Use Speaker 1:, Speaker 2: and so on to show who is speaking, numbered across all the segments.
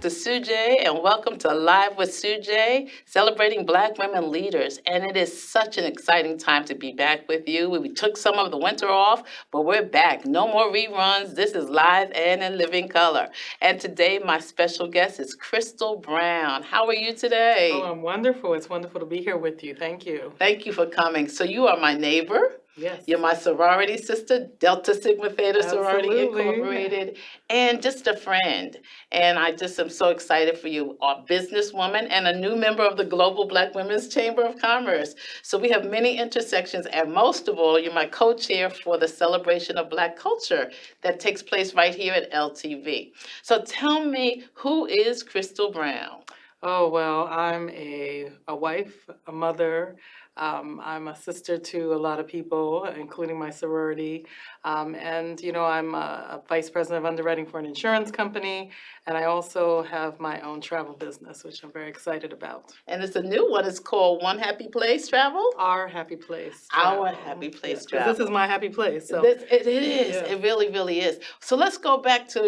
Speaker 1: Dr. Sujay, and welcome to Live with Sujay, celebrating Black women leaders. And it is such an exciting time to be back with you. We took some of the winter off, but we're back. No more reruns. This is live and in living color. And today, my special guest is Crystal Brown. How are you today?
Speaker 2: Oh, I'm wonderful. It's wonderful to be here with you. Thank you.
Speaker 1: Thank you for coming. So you are my neighbor.
Speaker 2: Yes.
Speaker 1: You're my sorority sister, Delta Sigma Theta Sorority
Speaker 2: Absolutely.
Speaker 1: Incorporated, and just a friend. And I just am so excited for you, a businesswoman and a new member of the Global Black Women's Chamber of Commerce. So we have many intersections, and most of all, you're my co-chair for the celebration of Black culture that takes place right here at LTV. So tell me, who is Crystal Brown?
Speaker 2: Oh, well, I'm a wife, a mother. I'm a sister to a lot of people, including my sorority. And, I'm a vice president of underwriting for an insurance company. And I also have my own travel business, which I'm very excited about.
Speaker 1: And it's a new one. It's called One Happy Place Travel?
Speaker 2: Our Happy Place
Speaker 1: Our
Speaker 2: Travel.
Speaker 1: Happy Place
Speaker 2: Yes, 'cause
Speaker 1: Travel.
Speaker 2: this is my happy place. So
Speaker 1: It is.
Speaker 2: yes.
Speaker 1: It really, really is. So let's go back to,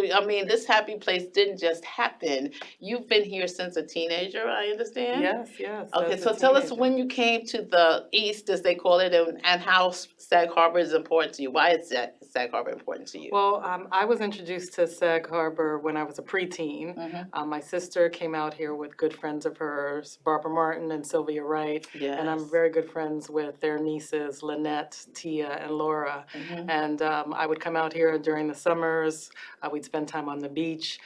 Speaker 1: this happy place didn't just happen. You've been here since a teenager, I understand?
Speaker 2: Yes.
Speaker 1: Okay,
Speaker 2: as a
Speaker 1: so tell us
Speaker 2: teenager.
Speaker 1: when you came to the East, as they call it, and how Sag Harbor is important to you. Why is Sag Harbor important to you?
Speaker 2: Well, I was introduced to Sag Harbor when I was a preteen. My sister came out here with good friends of hers, Barbara Martin and Sylvia Wright, and I'm
Speaker 1: Yes.
Speaker 2: very good friends with their nieces, Lynette, Tia, and Laura. And I would come out here during the summers. We'd spend time on the beach.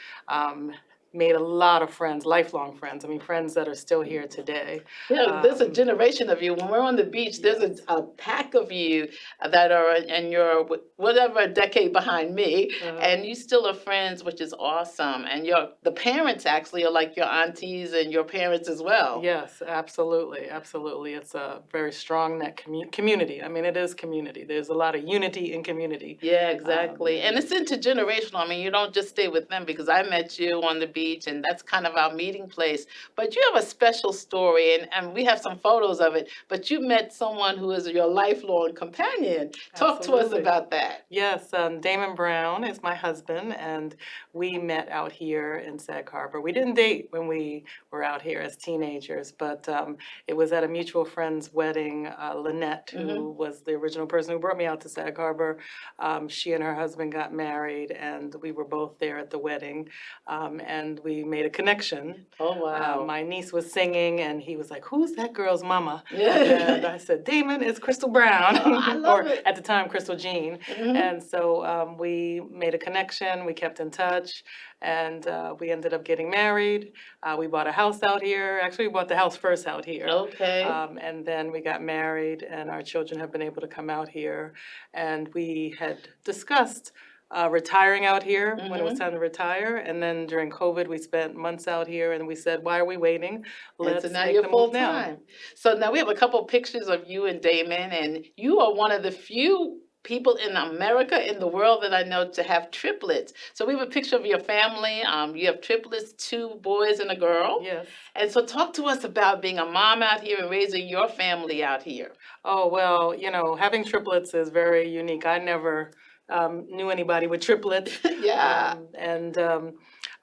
Speaker 2: Made a lot of friends, lifelong friends. I mean, friends that are still here today.
Speaker 1: Yeah, there's a generation of you. When we're on the beach, there's
Speaker 2: Yes.
Speaker 1: a pack of you that are in your whatever decade behind me, and you still are friends, which is awesome. And the parents actually are like your aunties and your parents as well.
Speaker 2: Yes, absolutely. It's a very strong net community. I mean, it is community. There's a lot of unity in community.
Speaker 1: Yeah, exactly. And it's intergenerational. I mean, you don't just stay with them, because I met you on the beach, and that's kind of our meeting place. But you have a special story, and we have some photos of it. But you met someone who is your lifelong companion. Talk to us
Speaker 2: Absolutely.
Speaker 1: about that.
Speaker 2: Yes, Damon Brown is my husband, and we met out here in Sag Harbor. We didn't date when we were out here as teenagers, but it was at a mutual friend's wedding. Lynette, who was the original person who brought me out to Sag Harbor, she and her husband got married, and we were both there at the wedding, and we made a connection.
Speaker 1: Oh, wow.
Speaker 2: My niece was singing, and he was like, "Who's that girl's mama?"
Speaker 1: Yeah.
Speaker 2: And I said, "Damon, it's Crystal Brown."
Speaker 1: Oh, I love it.
Speaker 2: At the time, Crystal Jean. And so we made a connection, we kept in touch, and we ended up getting married. We bought a house out here. Actually, we bought the house first out here.
Speaker 1: Okay.
Speaker 2: And then we got married, and our children have been able to come out here. And we had discussed retiring out here when it was time to retire. And then during COVID, we spent months out here, and we said, why are we waiting? Let's
Speaker 1: so now
Speaker 2: make
Speaker 1: you're
Speaker 2: the
Speaker 1: full
Speaker 2: move now.
Speaker 1: time. So now we have a couple pictures of you and Damon, and you are one of the few people in America, in the world, that I know to have triplets. So we have a picture of your family. You have triplets, 2 boys and a girl.
Speaker 2: Yes.
Speaker 1: And so talk to us about being a mom out here and raising your family out here.
Speaker 2: Oh, well, having triplets is very unique. I never knew anybody with triplets.
Speaker 1: Yeah.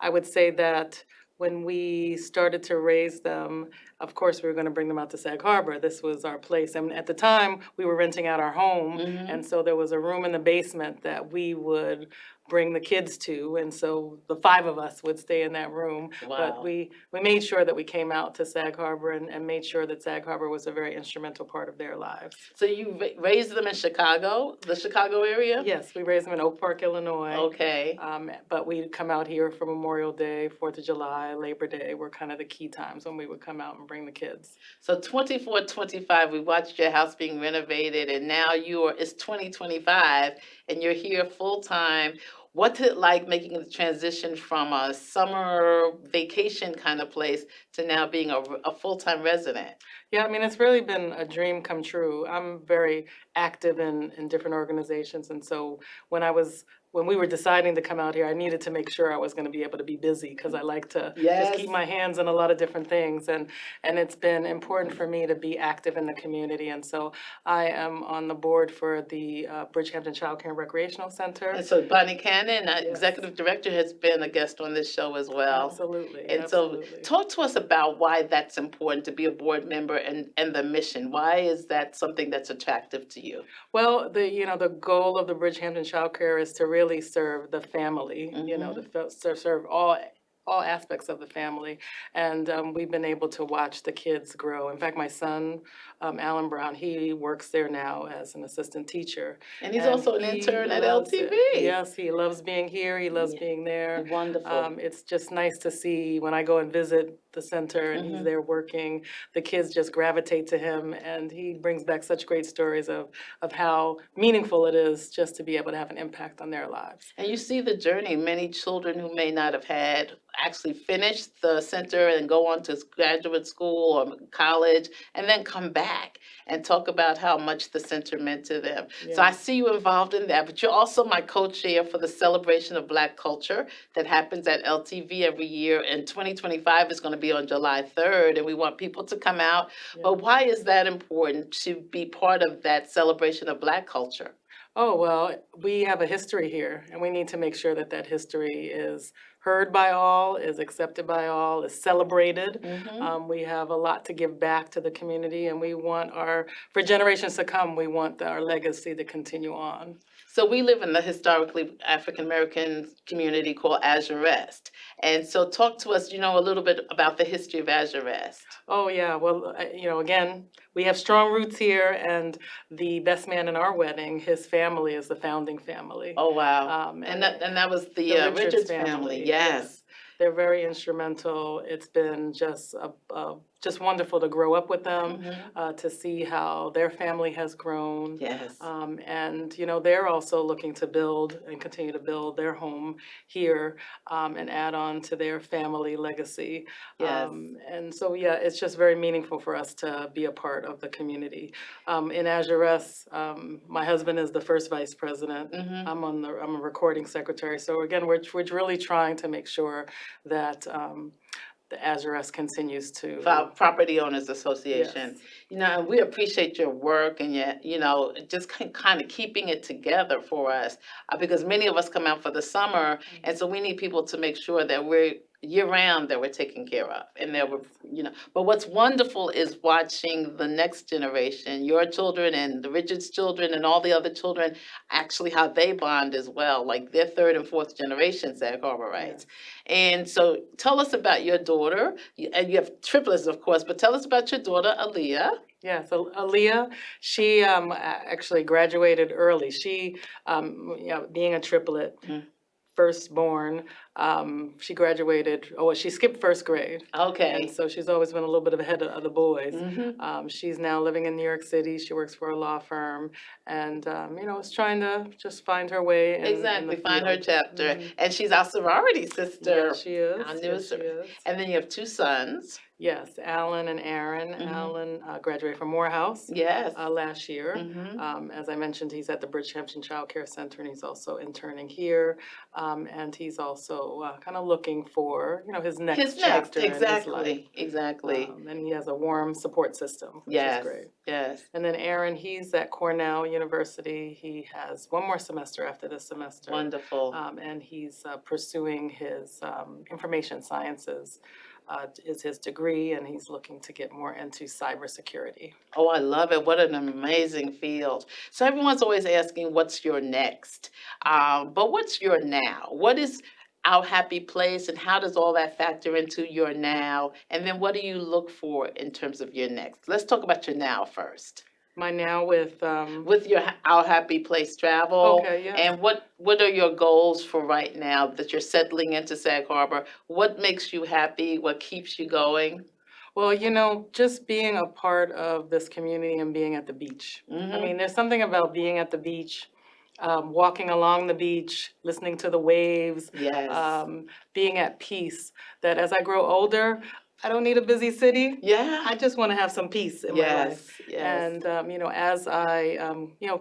Speaker 2: I would say that when we started to raise them, of course, we were going to bring them out to Sag Harbor. This was our place. And at the time, we were renting out our home. And so there was a room in the basement that we would bring the kids to. And so the 5 of us would stay in that room.
Speaker 1: Wow.
Speaker 2: But we made sure that we came out to Sag Harbor and made sure that Sag Harbor was a very instrumental part of their lives.
Speaker 1: So you raised them in Chicago, the Chicago area?
Speaker 2: Yes, we raised them in Oak Park, Illinois.
Speaker 1: Okay.
Speaker 2: But we'd come out here for Memorial Day, 4th of July, Labor Day were kind of the key times when we would come out and bring the kids.
Speaker 1: So 24, 25, we watched your house being renovated, and now it's 2025, and you're here full time. What's it like making the transition from a summer vacation kind of place to now being a full-time resident?
Speaker 2: Yeah, I mean, it's really been a dream come true. I'm very active in different organizations, and so when I was when we were deciding to come out here, I needed to make sure I was going to be able to be busy because I like to just
Speaker 1: Yes.
Speaker 2: keep my hands in a lot of different things, and it's been important for me to be active in the community, and so I am on the board for the Bridgehampton Child Care and Recreational Center.
Speaker 1: And so Bonnie Cannon,
Speaker 2: Yes,
Speaker 1: executive director, has been a guest on this show as well.
Speaker 2: absolutely,
Speaker 1: And so
Speaker 2: absolutely.
Speaker 1: talk to us about why that's important to be a board member and the mission. Why is that something that's attractive to you?
Speaker 2: Well, the goal of the Bridgehampton Child Care is to really serve the family,
Speaker 1: Hmm.
Speaker 2: to serve all aspects of the family, and we've been able to watch the kids grow. In fact, my son, Alan Brown, he works there now as an assistant teacher,
Speaker 1: And he's
Speaker 2: and
Speaker 1: also an
Speaker 2: he
Speaker 1: intern at
Speaker 2: loves it.
Speaker 1: LTV.
Speaker 2: Yes, he loves being here. He loves
Speaker 1: Yeah,
Speaker 2: being there.
Speaker 1: wonderful.
Speaker 2: It's just nice to see when I go and visit the center and he's
Speaker 1: Hmm.
Speaker 2: there working, the kids just gravitate to him, and he brings back such great stories of how meaningful it is just to be able to have an impact on their lives.
Speaker 1: And you see the journey. Many children who may not have had actually finished the center and go on to graduate school or college and then come back and talk about how much the center meant to them. So I
Speaker 2: Yeah.
Speaker 1: see you involved in that, but you're also my co-chair for the celebration of Black culture that happens at LTV every year. And 2025 is going to be on July 3rd, and we want people to come out.
Speaker 2: Yeah.
Speaker 1: But why is that important to be part of that celebration of Black culture?
Speaker 2: Oh, well, we have a history here, and we need to make sure that that history is heard by all, is accepted by all, is celebrated.
Speaker 1: Hmm.
Speaker 2: We have a lot to give back to the community, and we want for generations to come, we want our legacy to continue on.
Speaker 1: So we live in the historically African American community called Azurest. And so talk to us, a little bit about the history of Azurest.
Speaker 2: Oh, yeah. Well, again, we have strong roots here, and the best man in our wedding, his family is the founding family.
Speaker 1: Oh, wow.
Speaker 2: Um,
Speaker 1: And
Speaker 2: and
Speaker 1: that was the
Speaker 2: the Richards
Speaker 1: Richards family.
Speaker 2: family,
Speaker 1: Yes.
Speaker 2: yes, they're very instrumental. It's been just wonderful to grow up with them,
Speaker 1: Hmm.
Speaker 2: to see how their family has grown.
Speaker 1: Yes.
Speaker 2: And they're also looking to build and continue to build their home here, and add on to their family legacy.
Speaker 1: Yes.
Speaker 2: And so, yeah, it's just very meaningful for us to be a part of the community. In Azurest, my husband is the first vice president.
Speaker 1: Hmm.
Speaker 2: I'm a recording secretary. So again, we're really trying to make sure that the Azurest continues to.
Speaker 1: Property Owners Association.
Speaker 2: Yes.
Speaker 1: And we appreciate your work and just kind of keeping it together for us because many of us come out for the summer, and so we need people to make sure that we're year round that we're taken care of and that we're. But what's wonderful is watching the next generation, your children and the Richards children and all the other children, actually how they bond as well, like they're third and fourth generation Sag Harborites. And so tell us about your daughter. And you have triplets, of course, but tell us about your daughter, Aaliyah.
Speaker 2: Yeah, so Aaliyah, she actually graduated early. She, being a triplet,
Speaker 1: Mm.
Speaker 2: firstborn, she graduated, she skipped first grade.
Speaker 1: Okay.
Speaker 2: And so she's always been a little bit ahead of the boys.
Speaker 1: Hmm.
Speaker 2: She's now living in New York City. She works for a law firm and, is trying to just find her way in the
Speaker 1: Exactly. Find her
Speaker 2: field.
Speaker 1: chapter.
Speaker 2: Mhm.
Speaker 1: And she's our sorority sister.
Speaker 2: Yeah, she is.
Speaker 1: Our
Speaker 2: Yes,
Speaker 1: newest.
Speaker 2: she is.
Speaker 1: And then you have two sons.
Speaker 2: Yes, Alan and Aaron.
Speaker 1: Mhm.
Speaker 2: Alan graduated from Morehouse
Speaker 1: Yes.
Speaker 2: last year.
Speaker 1: Hmm.
Speaker 2: As I mentioned, he's at the Bridgehampton Child Care Center, and he's also interning here. And he's also kind of looking for, his next chapter in his life.
Speaker 1: Exactly.
Speaker 2: And he has a warm support system, which is great.
Speaker 1: Yes.
Speaker 2: And then Aaron, he's at Cornell University. He has one more semester after this semester.
Speaker 1: Wonderful.
Speaker 2: And he's pursuing his information sciences. Is his degree, and he's looking to get more into cybersecurity.
Speaker 1: Oh, I love it. What an amazing field. So everyone's always asking, what's your next? But what's your now? What is our happy place, and how does all that factor into your now? And then what do you look for in terms of your next? Let's talk about your now first.
Speaker 2: My now with
Speaker 1: Our happy place travel.
Speaker 2: Okay, yes.
Speaker 1: And what are your goals for right now that you're settling into Sag Harbor? What makes you happy? What keeps you going?
Speaker 2: Well, just being a part of this community and being at the beach. I mean, there's something about being at the beach, walking along the beach, listening to the waves,
Speaker 1: Yes.
Speaker 2: being at peace, that as I grow older, I don't need a busy city.
Speaker 1: Yeah.
Speaker 2: I just want to have some peace in my life.
Speaker 1: Yes.
Speaker 2: And, as I,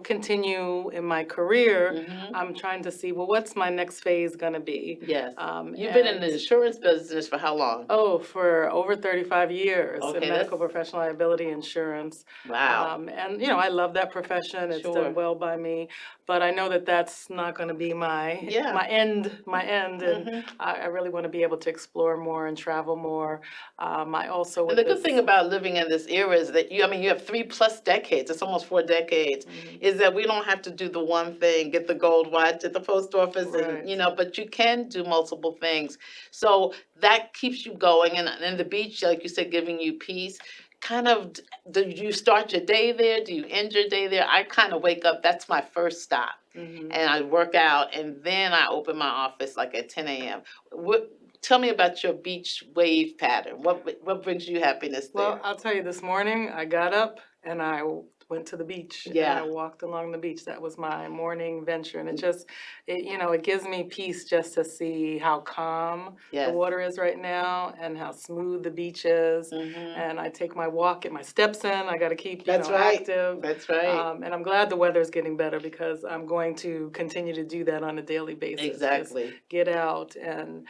Speaker 2: continue in my career,
Speaker 1: Mm-hmm.
Speaker 2: I'm trying to see, well, what's my next phase going to be?
Speaker 1: Yes. You've been in
Speaker 2: And
Speaker 1: the insurance business for how long?
Speaker 2: Oh, for over 35 years
Speaker 1: Okay,
Speaker 2: in medical
Speaker 1: that's
Speaker 2: professional liability insurance.
Speaker 1: wow.
Speaker 2: And, I love that profession. It's
Speaker 1: Sure.
Speaker 2: done well by me. But I know that that's not going to be
Speaker 1: Yeah.
Speaker 2: my end. And
Speaker 1: Mm-hmm.
Speaker 2: I really want to be able to explore more and travel more. I also,
Speaker 1: And
Speaker 2: with
Speaker 1: the good thing
Speaker 2: this.
Speaker 1: about living in this era is that you have 3+ decades, it's almost 4 decades,
Speaker 2: Mhm.
Speaker 1: is that we don't have to do the one thing, get the gold watch at the post office, and,
Speaker 2: Right.
Speaker 1: but you can do multiple things. So that keeps you going. And the beach, like you said, giving you peace. Kind of, do you start your day there? Do you end your day there? I kind of wake up, that's my first stop.
Speaker 2: Mhm.
Speaker 1: And I work out, and then I open my office like at 10 a.m. Tell me about your beach wave pattern. What brings you happiness
Speaker 2: Well,
Speaker 1: there?
Speaker 2: I'll tell you, this morning I got up and I went to the beach and I
Speaker 1: Yeah.
Speaker 2: walked along the beach. That was my morning venture. And it gives me peace just to see how calm the
Speaker 1: Yes.
Speaker 2: water is right now and how smooth the beach is.
Speaker 1: Mm-hmm.
Speaker 2: And I take my walk, get my steps in. I got to keep,
Speaker 1: That's right.
Speaker 2: active.
Speaker 1: That's right.
Speaker 2: And I'm glad the weather's getting better because I'm going to continue to do that on a daily basis. Just
Speaker 1: Exactly.
Speaker 2: get out, and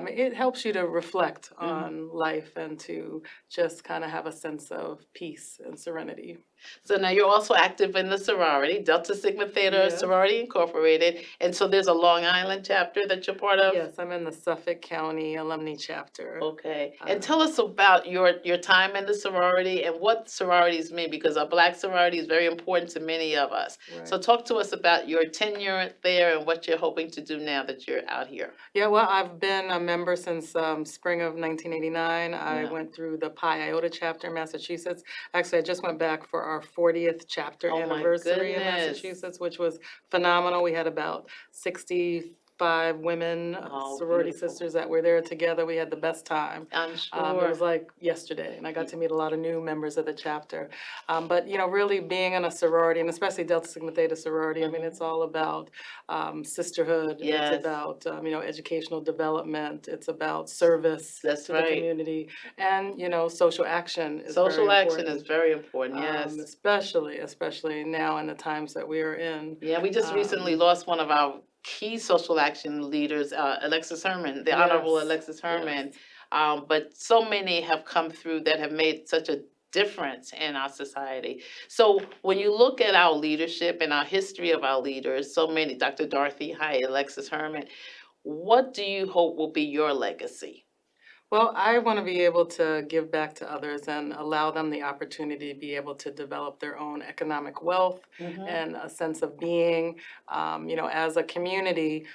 Speaker 2: it helps you to reflect
Speaker 1: Mhm.
Speaker 2: on life and to just kind of have a sense of peace and serenity.
Speaker 1: So now you're also active in the sorority, Delta Sigma Theta
Speaker 2: Yes.
Speaker 1: Sorority Incorporated. And so there's a Long Island chapter that you're part of?
Speaker 2: Yes, I'm in the Suffolk County Alumni Chapter.
Speaker 1: Okay. And tell us about your time in the sorority and what sororities mean, because a Black sorority is very important to many of us.
Speaker 2: Right.
Speaker 1: So talk to us about your tenure there and what you're hoping to do now that you're out here.
Speaker 2: Yeah, well, I've been a member since spring of 1989. I
Speaker 1: Yeah.
Speaker 2: went through the Pi Iota chapter in Massachusetts. Actually, I just went back for our 40th chapter
Speaker 1: Oh my
Speaker 2: anniversary in
Speaker 1: goodness.
Speaker 2: Massachusetts, which was phenomenal. We had about 65 women,
Speaker 1: Oh,
Speaker 2: sorority
Speaker 1: beautiful.
Speaker 2: sisters that were there together. We had the best time.
Speaker 1: I'm
Speaker 2: It
Speaker 1: sure.
Speaker 2: was like yesterday, and I got to meet a lot of new members of the chapter. But really being in a sorority, and especially Delta Sigma Theta sorority, I mean, it's all about sisterhood.
Speaker 1: Yes.
Speaker 2: It's about educational development. It's about service
Speaker 1: That's
Speaker 2: to
Speaker 1: right.
Speaker 2: the community, and social action is
Speaker 1: Social
Speaker 2: very
Speaker 1: action
Speaker 2: important.
Speaker 1: is very important, yes.
Speaker 2: Especially now in the times that we are in.
Speaker 1: Yeah, we just recently lost one of our key social action leaders, Alexis Herman, the Honorable
Speaker 2: Yes,
Speaker 1: Alexis Herman.
Speaker 2: yes.
Speaker 1: But so many have come through that have made such a difference in our society. So when you look at our leadership and our history of our leaders, so many, Dr. Dorothy Height, Alexis Herman, what do you hope will be your legacy?
Speaker 2: Well, I want to be able to give back to others and allow them the opportunity to be able to develop their own economic wealth
Speaker 1: Mhm.
Speaker 2: and a sense of being. As a community,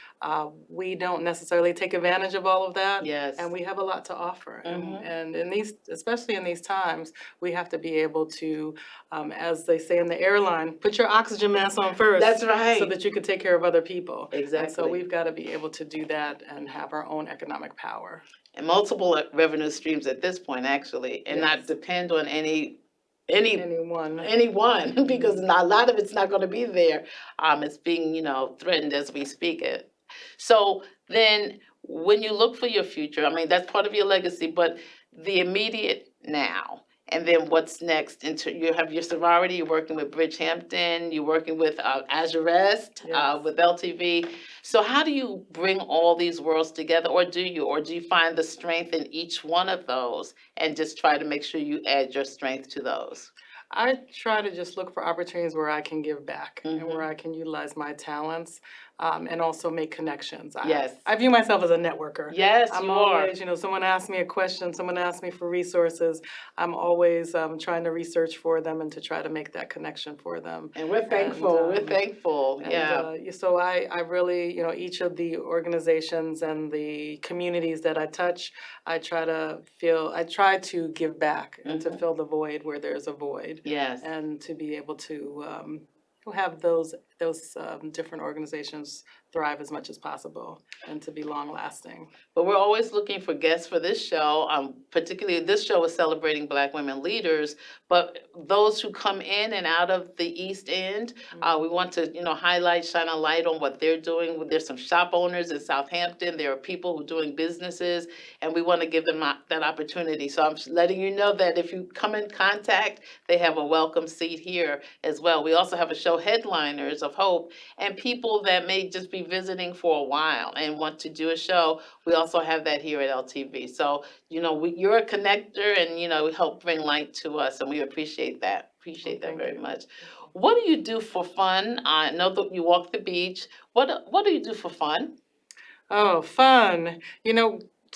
Speaker 2: we don't necessarily take advantage of all of that.
Speaker 1: Yes.
Speaker 2: And we have a lot to offer.
Speaker 1: Mhm.
Speaker 2: And in these, especially in these times, we have to be able to, as they say in the airline, put your oxygen mask on first.
Speaker 1: That's right.
Speaker 2: So that you can take care of other people.
Speaker 1: Exactly.
Speaker 2: And so we've got to be able to do that and have our own economic power.
Speaker 1: And multiple revenue streams at this point, actually, and not
Speaker 2: Yes.
Speaker 1: depend on
Speaker 2: Anyone.
Speaker 1: anyone, because a lot of it's not going to be there. It's being, threatened as we speak it. So then, when you look for your future, I mean, that's part of your legacy, but the immediate now, and then what's next? You have your sorority. You're working with Bridgehampton. You're working with Azurest,
Speaker 2: Yes.
Speaker 1: with LTV. So how do you bring all these worlds together, or do you find the strength in each one of those and just try to make sure you add your strength to those?
Speaker 2: I try to just look for opportunities where I can give back and
Speaker 1: Mhm.
Speaker 2: where I can utilize my talents, and also make connections.
Speaker 1: Yes.
Speaker 2: I view myself as a networker.
Speaker 1: Yes,
Speaker 2: I'm
Speaker 1: you are.
Speaker 2: always, someone asks me a question, someone asks me for resources. I'm always trying to research for them and to try to make that connection for them.
Speaker 1: And we're thankful. We're
Speaker 2: And,
Speaker 1: thankful. Yeah.
Speaker 2: So I really, each of the organizations and the communities that I touch, I try to give back and to
Speaker 1: Mhm.
Speaker 2: fill the void where there's a void.
Speaker 1: Yes.
Speaker 2: And to be able to have those those different organizations thrive as much as possible and to be long lasting.
Speaker 1: But we're always looking for guests for this show. Particularly, this show is celebrating Black women leaders. But those who come in and out of the East End, we want to, highlight, shine a light on what they're doing. There's some shop owners in Southampton. There are people who are doing businesses, and we want to give them that opportunity. So I'm letting you know that if you come in contact, they have a welcome seat here as well. We also have a show, Headliners of Hope, and people that may just be visiting for a while and want to do a show. We also have that here at LTV. So, you're a connector and, help bring light to us, and we appreciate that. Appreciate that very much. What do you do for fun? I know that you walk the beach. What do you do for fun?
Speaker 2: Oh, fun.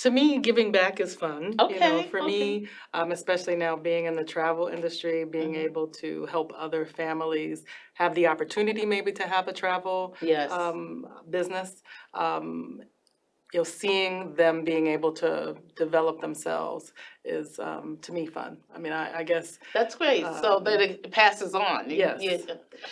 Speaker 2: To me, giving back is fun. For
Speaker 1: Okay.
Speaker 2: me, especially now being in the travel industry, being
Speaker 1: Mhm.
Speaker 2: able to help other families have the opportunity maybe to have a travel
Speaker 1: Yes.
Speaker 2: business. Seeing them being able to develop themselves is, to me, fun. I mean, I guess,
Speaker 1: That's great. So that it passes on.
Speaker 2: yes.
Speaker 1: Yeah.
Speaker 2: yes.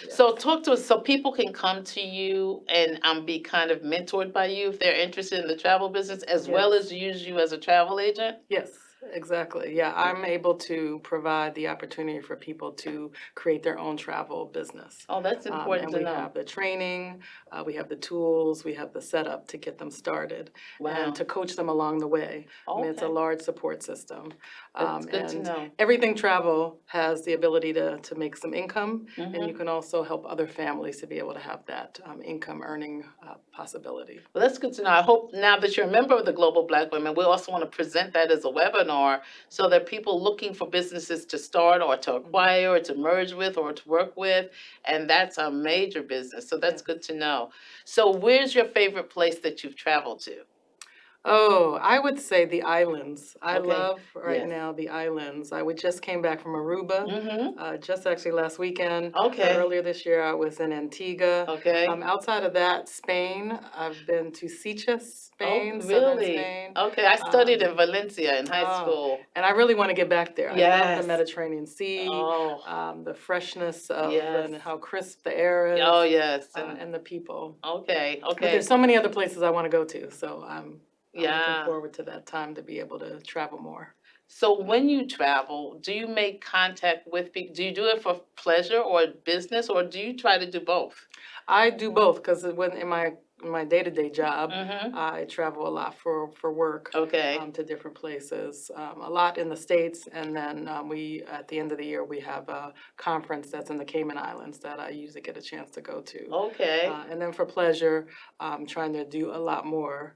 Speaker 1: So talk to us so people can come to you and be kind of mentored by you if they're interested in the travel business as well
Speaker 2: Yes.
Speaker 1: as use you as a travel agent.
Speaker 2: Yes, exactly. Yeah, I'm able to provide the opportunity for people to create their own travel business.
Speaker 1: Oh, that's important
Speaker 2: And
Speaker 1: to
Speaker 2: we
Speaker 1: know.
Speaker 2: have the training, we have the tools, we have the setup to get them started
Speaker 1: Wow.
Speaker 2: and to coach them along the way. I mean, it's a
Speaker 1: Okay.
Speaker 2: large support system.
Speaker 1: That's good to
Speaker 2: And
Speaker 1: know.
Speaker 2: everything travel has the ability to make some income, and you
Speaker 1: Mhm.
Speaker 2: can also help other families to be able to have that income earning possibility.
Speaker 1: Well, that's good to know. I hope now that you're a member of the Global Black Women, we also want to present that as a webinar so that people looking for businesses to start or to acquire or to merge with or to work with, and that's a major business. So that's
Speaker 2: Yes.
Speaker 1: good to know. So where's your favorite place that you've traveled to?
Speaker 2: Oh, I would say the islands. I
Speaker 1: Okay.
Speaker 2: love right
Speaker 1: Yes.
Speaker 2: now the islands. We just came back from Aruba,
Speaker 1: Mm-hmm.
Speaker 2: just actually last weekend.
Speaker 1: Okay.
Speaker 2: Earlier this year, I was in Antigua.
Speaker 1: Okay.
Speaker 2: Outside of that, Spain, I've been to Sitges,
Speaker 1: Oh,
Speaker 2: Spain, southern
Speaker 1: really?
Speaker 2: Spain.
Speaker 1: Okay. I studied in
Speaker 2: Um,
Speaker 1: Valencia in high
Speaker 2: oh,
Speaker 1: school.
Speaker 2: and I really want to get back there. I love the
Speaker 1: Yes.
Speaker 2: Mediterranean Sea,
Speaker 1: Oh,
Speaker 2: the freshness of
Speaker 1: yes.
Speaker 2: and how crisp the air is,
Speaker 1: Oh, yes.
Speaker 2: and the people.
Speaker 1: Okay.
Speaker 2: But
Speaker 1: Okay.
Speaker 2: there's so many other places I want to go to, so I'm looking
Speaker 1: Yeah.
Speaker 2: forward to that time to be able to travel more.
Speaker 1: So when you travel, do you make contact with people? Do you do it for pleasure or business, or do you try to do both?
Speaker 2: I do both because when in my day-to-day job,
Speaker 1: Mm-hmm.
Speaker 2: I travel a lot for work
Speaker 1: Okay.
Speaker 2: to different places, a lot in the States, and then we at the end of the year we have a conference that's in the Cayman Islands that I usually get a chance to go to.
Speaker 1: Okay.
Speaker 2: And then for pleasure, I'm trying to do a lot more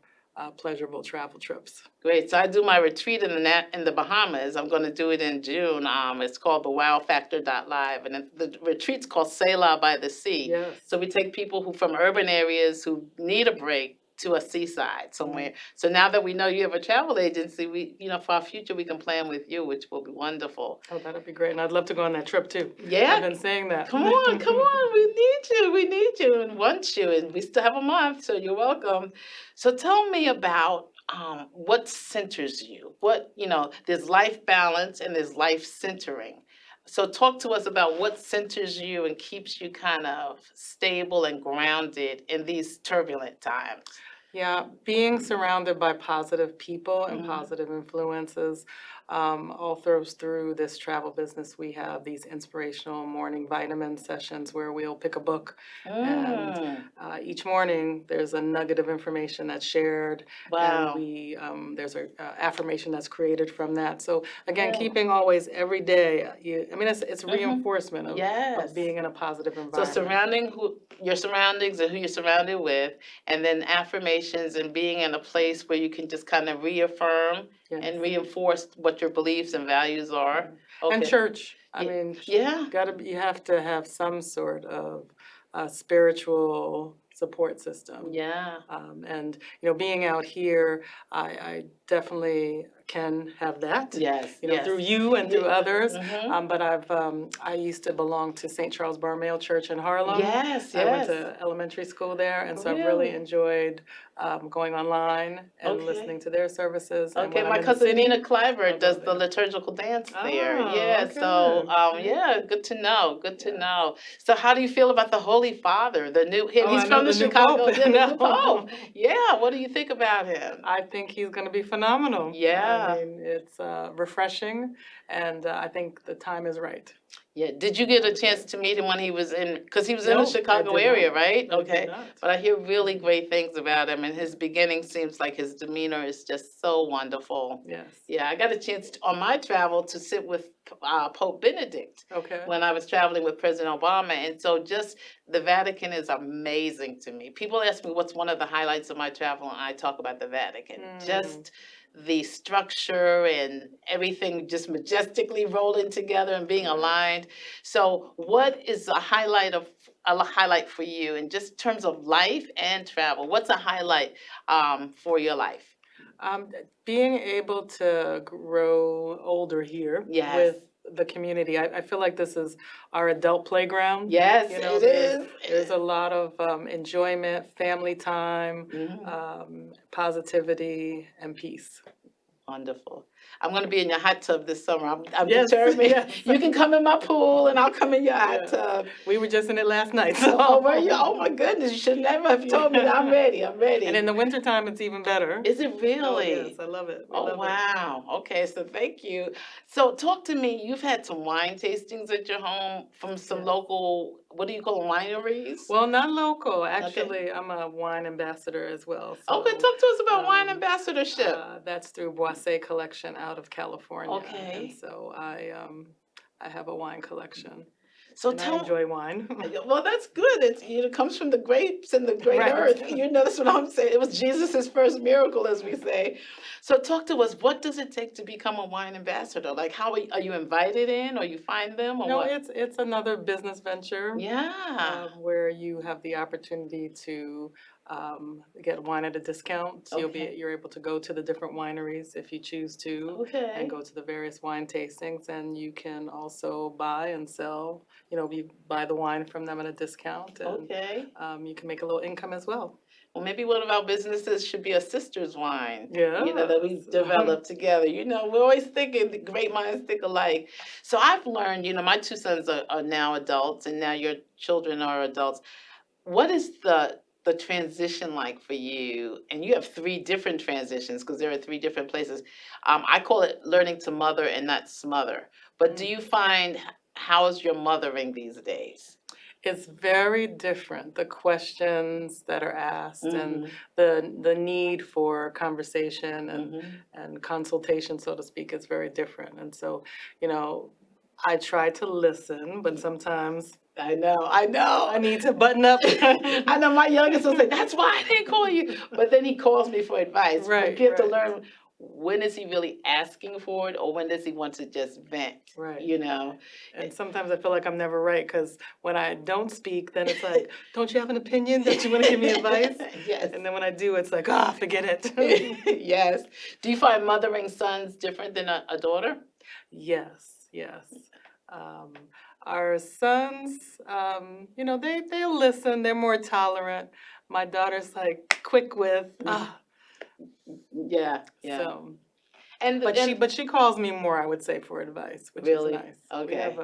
Speaker 2: pleasurable travel trips.
Speaker 1: Great. So I do my retreat in the Bahamas. I'm going to do it in June. It's called the Wow Factor Live, and the retreat's called Selah by the Sea.
Speaker 2: Yes.
Speaker 1: So we take people who from urban areas who need a break to a seaside somewhere. So now that we know you have a travel agency, we for our future we can plan with you, which will be wonderful.
Speaker 2: Oh, that'd be great, and I'd love to go on that trip too.
Speaker 1: Yeah.
Speaker 2: I've been saying that.
Speaker 1: Come on, we need you and want you, and we still have a month, so you're welcome. So tell me about what centers you. There's life balance and there's life centering. So talk to us about what centers you and keeps you kind of stable and grounded in these turbulent times.
Speaker 2: Yeah, being surrounded by positive people and
Speaker 1: Mhm.
Speaker 2: positive influences. All through this travel business, we have these inspirational morning vitamin sessions where we'll pick a book, and each morning there's a nugget of information that's shared, and
Speaker 1: Wow.
Speaker 2: there's a affirmation that's created from that. So again,
Speaker 1: Yeah.
Speaker 2: keeping always every day. It's
Speaker 1: Mhm.
Speaker 2: reinforcement of
Speaker 1: Yes.
Speaker 2: being in a positive
Speaker 1: So
Speaker 2: environment.
Speaker 1: surrounding your surroundings and who you're surrounded with, and then affirmations and being in a place where you can just kind of reaffirm
Speaker 2: Yes.
Speaker 1: and reinforce what your beliefs and values are.
Speaker 2: And
Speaker 1: Okay.
Speaker 2: church.
Speaker 1: Yeah.
Speaker 2: You have to have some sort of spiritual support system.
Speaker 1: Yeah.
Speaker 2: And being out here, I definitely can have that.
Speaker 1: Yes,
Speaker 2: You know,
Speaker 1: yes.
Speaker 2: through you and through others.
Speaker 1: Mhm.
Speaker 2: But I used to belong to St. Charles Borromeo Church in Harlem.
Speaker 1: Yes,
Speaker 2: I went
Speaker 1: yes.
Speaker 2: to elementary school there, and so I've
Speaker 1: Really?
Speaker 2: really enjoyed going online and
Speaker 1: Okay.
Speaker 2: listening to their services. And
Speaker 1: Okay,
Speaker 2: when I'm
Speaker 1: my
Speaker 2: in the
Speaker 1: cousin
Speaker 2: city,
Speaker 1: Nina
Speaker 2: I'll
Speaker 1: Cliver
Speaker 2: go
Speaker 1: does the
Speaker 2: there.
Speaker 1: liturgical dance there.
Speaker 2: Oh,
Speaker 1: Yeah, so
Speaker 2: okay.
Speaker 1: yeah, good to know. Good to
Speaker 2: Yes.
Speaker 1: know. So how do you feel about the Holy Father, the new
Speaker 2: Oh,
Speaker 1: he's
Speaker 2: I know
Speaker 1: from the
Speaker 2: the new
Speaker 1: Chicago,
Speaker 2: pope.
Speaker 1: yeah, the new
Speaker 2: No.
Speaker 1: Pope. Yeah, what do you think about him?
Speaker 2: I think he's going to be phenomenal. I
Speaker 1: Yeah.
Speaker 2: mean, it's refreshing, and I think the time is right.
Speaker 1: Yeah. Did you get a
Speaker 2: Time is
Speaker 1: chance
Speaker 2: right.
Speaker 1: to meet him when he was because he was in the
Speaker 2: No, I
Speaker 1: Chicago
Speaker 2: did
Speaker 1: area,
Speaker 2: not.
Speaker 1: right?
Speaker 2: I did
Speaker 1: Okay.
Speaker 2: not.
Speaker 1: But I hear really great things about him, and his beginning seems like his demeanor is just so wonderful.
Speaker 2: Yes.
Speaker 1: Yeah, I got a chance on my travel to sit with Pope Benedict
Speaker 2: Okay.
Speaker 1: when I was traveling with President Obama. And so just the Vatican is amazing to me. People ask me what's one of the highlights of my travel, and I talk about the Vatican. Just the structure and everything just majestically rolling together and being aligned. So what is a highlight for you in just terms of life and travel? What's a highlight for your life?
Speaker 2: Being able to grow older here
Speaker 1: Yes.
Speaker 2: with the community, I feel like this is our adult playground.
Speaker 1: Yes,
Speaker 2: You know,
Speaker 1: it is.
Speaker 2: there's a lot of enjoyment, family time, positivity, and peace.
Speaker 1: Wonderful. I'm going to be in your hot tub this summer. I'm
Speaker 2: Yes,
Speaker 1: determined.
Speaker 2: yes.
Speaker 1: You can come in my pool and I'll come in your hot
Speaker 2: Yes.
Speaker 1: tub.
Speaker 2: We were just in it last night. So.
Speaker 1: Oh, were you? Oh my goodness. You should never have told me that. I'm ready. I'm ready.
Speaker 2: And in the wintertime, it's even better.
Speaker 1: Is it really?
Speaker 2: Oh, yes, I love it. We
Speaker 1: Oh,
Speaker 2: love it.
Speaker 1: wow. Okay, so thank you. So talk to me. You've had some wine tastings at your home from some
Speaker 2: Yes.
Speaker 1: local, what do you call them, wineries?
Speaker 2: Well, not local. Actually, I'm a wine ambassador as well.
Speaker 1: Okay,
Speaker 2: So,
Speaker 1: talk to us about wine ambassadorship.
Speaker 2: that's through Boisset Collection out of California.
Speaker 1: Okay.
Speaker 2: And so I have a wine collection.
Speaker 1: So
Speaker 2: And I
Speaker 1: tell
Speaker 2: enjoy wine.
Speaker 1: Well, that's good. It comes from the grapes and the great
Speaker 2: Right.
Speaker 1: earth. That's what I'm saying. It was Jesus's first miracle, as we say. So talk to us. What does it take to become a wine ambassador? Like, how are you invited in, or you find them, or
Speaker 2: No,
Speaker 1: what?
Speaker 2: it's another business venture.
Speaker 1: Yeah.
Speaker 2: Where you have the opportunity to get wine at a discount. So
Speaker 1: Okay.
Speaker 2: you're able to go to the different wineries if you choose to,
Speaker 1: Okay.
Speaker 2: and go to the various wine tastings. And you can also buy and sell. You know, you buy the wine from them at a discount, and
Speaker 1: Okay.
Speaker 2: you can make a little income as well.
Speaker 1: Well, maybe one of our businesses should be a sister's wine.
Speaker 2: Yeah.
Speaker 1: That we develop together. We're always thinking the great minds think alike. So I've learned, my two sons are now adults, and now your children are adults. What is the transition like for you? And you have three different transitions because there are three different places. I call it learning to mother and not smother. But do you find how is your mothering these days?
Speaker 2: It's very different. The questions that are asked and the need for conversation and consultation, so to speak, is very different. And so, I try to listen, but sometimes
Speaker 1: I know.
Speaker 2: I need to button up.
Speaker 1: I know my youngest will say, "That's why I didn't call you." But then he calls me for advice.
Speaker 2: Right,
Speaker 1: But you have to
Speaker 2: right.
Speaker 1: learn, when is he really asking for it, or when does he want to just vent?
Speaker 2: Right. And sometimes I feel like I'm never right, because when I don't speak, then it's like, don't you have an opinion? Don't you want to give me advice?
Speaker 1: Yes.
Speaker 2: And then when I do, it's like, forget it.
Speaker 1: Yes. Do you find mothering sons different than a daughter?
Speaker 2: Yes, yes. Our sons, they'll listen. They're more tolerant. My daughter's like quick with,
Speaker 1: Yeah, yeah.
Speaker 2: So,
Speaker 1: And
Speaker 2: but she calls me more, I would say, for advice, which
Speaker 1: Really?
Speaker 2: is nice.
Speaker 1: Okay.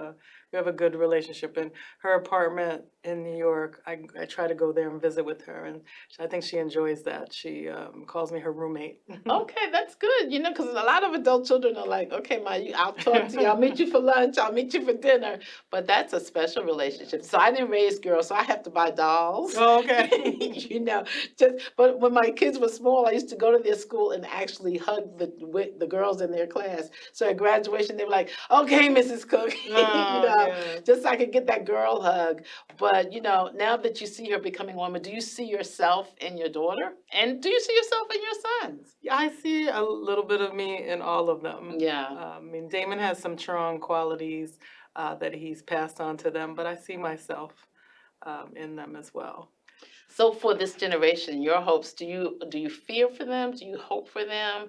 Speaker 2: We have a good relationship. In her apartment in New York, I try to go there and visit with her, and I think she enjoys that. She calls me her roommate.
Speaker 1: Okay, that's good. Because a lot of adult children are like, "Okay, Ma, I'll talk to you. I'll meet you for lunch. I'll meet you for dinner." But that's a special relationship. So I didn't raise girls, so I have to buy dolls.
Speaker 2: Oh, okay.
Speaker 1: But when my kids were small, I used to go to their school and actually hug the girls in their class. So at graduation, they were like, "Okay, Mrs. Cook,"
Speaker 2: Yeah.
Speaker 1: just so I could get that girl hug. But now that you see her becoming a woman, do you see yourself in your daughter, and do you see yourself in your sons?
Speaker 2: Yeah, I see a little bit of me in all of them.
Speaker 1: Yeah.
Speaker 2: I mean, Damon has some strong qualities that he's passed on to them, but I see myself in them as well.
Speaker 1: So for this generation, your hopes, do you fear for them? Do you hope for them?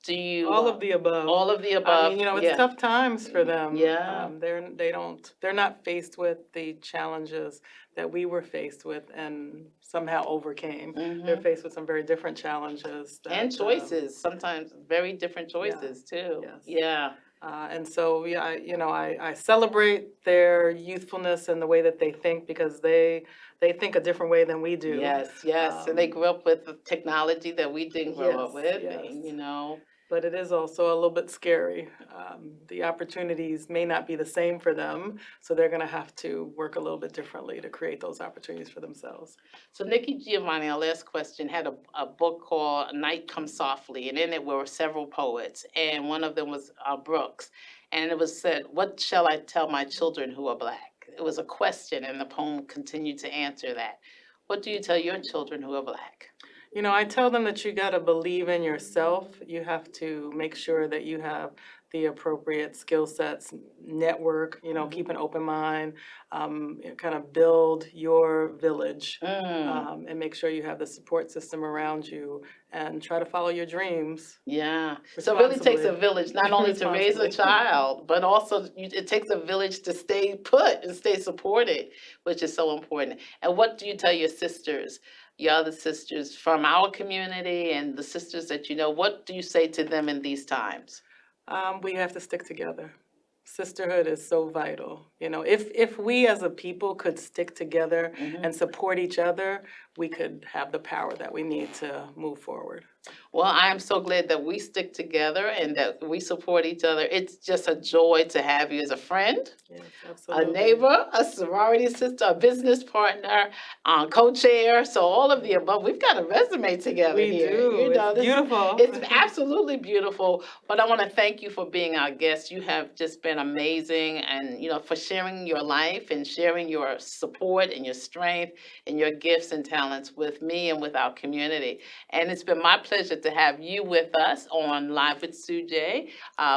Speaker 1: Do you?
Speaker 2: All of the above.
Speaker 1: All of the
Speaker 2: I
Speaker 1: above.
Speaker 2: mean, you know, it's
Speaker 1: Yeah.
Speaker 2: tough times for them.
Speaker 1: Yeah.
Speaker 2: They're not faced with the challenges that we were faced with and somehow overcame. They're faced with some very different challenges
Speaker 1: And
Speaker 2: that,
Speaker 1: choices, sometimes very different
Speaker 2: yeah,
Speaker 1: choices too.
Speaker 2: yes.
Speaker 1: Yeah.
Speaker 2: And so, yeah, I celebrate their youthfulness and the way that they think because they think a different way than we do.
Speaker 1: Yes, yes. And they grew up with the technology that we didn't grow up
Speaker 2: Yes,
Speaker 1: with,
Speaker 2: yes.
Speaker 1: and you know.
Speaker 2: But it is also a little bit scary. The opportunities may not be the same for them, so they're going to have to work a little bit differently to create those opportunities for themselves.
Speaker 1: So Nikki Giovanni, our last question, had a book called Night Comes Softly, and in it were several poets, and one of them was Brooks, and it was said, "What shall I tell my children who are black?" It was a question, and the poem continued to answer that. What do you tell your children who are black?
Speaker 2: You know, I tell them that you got to believe in yourself. You have to make sure that you have the appropriate skill sets, network, keep an open mind, kind of build your village, and make sure you have the support system around you and try to follow your dreams.
Speaker 1: Yeah. So it really takes a
Speaker 2: Responsibly.
Speaker 1: village, not only to raise a
Speaker 2: Responsibly.
Speaker 1: child, but also it takes a village to stay put and stay supported, which is so important. And what do you tell your sisters, your other sisters from our community and the sisters that you know? What do you say to them in these times?
Speaker 2: We have to stick together. Sisterhood is so vital. You know, if we as a people could stick together and support each other, we could have the power that we need to move forward.
Speaker 1: Well, I am so glad that we stick together and that we support each other. It's just a joy to have you as a friend,
Speaker 2: Yes,
Speaker 1: a
Speaker 2: absolutely.
Speaker 1: neighbor, a sorority sister, a business partner, co-chair. So all of the above. We've got a resume together
Speaker 2: We
Speaker 1: here.
Speaker 2: do.
Speaker 1: You know,
Speaker 2: It's beautiful.
Speaker 1: it's absolutely beautiful. But I want to thank you for being our guest. You have just been amazing, and for sharing your life and sharing your support and your strength and your gifts and talents with me and with our community. And it's been my pleasure to have you with us on Live with Sujay,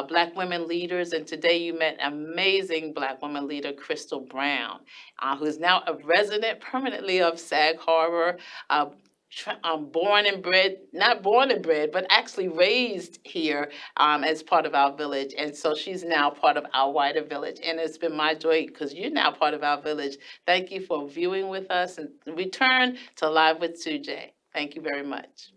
Speaker 1: Black Women Leaders. And today you met amazing Black woman leader, Crystal Brown, who's now a resident permanently of Sag Harbor. Born and bred, not born and bred, but actually raised here as part of our village. And so she's now part of our wider village. And it's been my joy because you're now part of our village. Thank you for viewing with us and return to Live with Sujay. Thank you very much.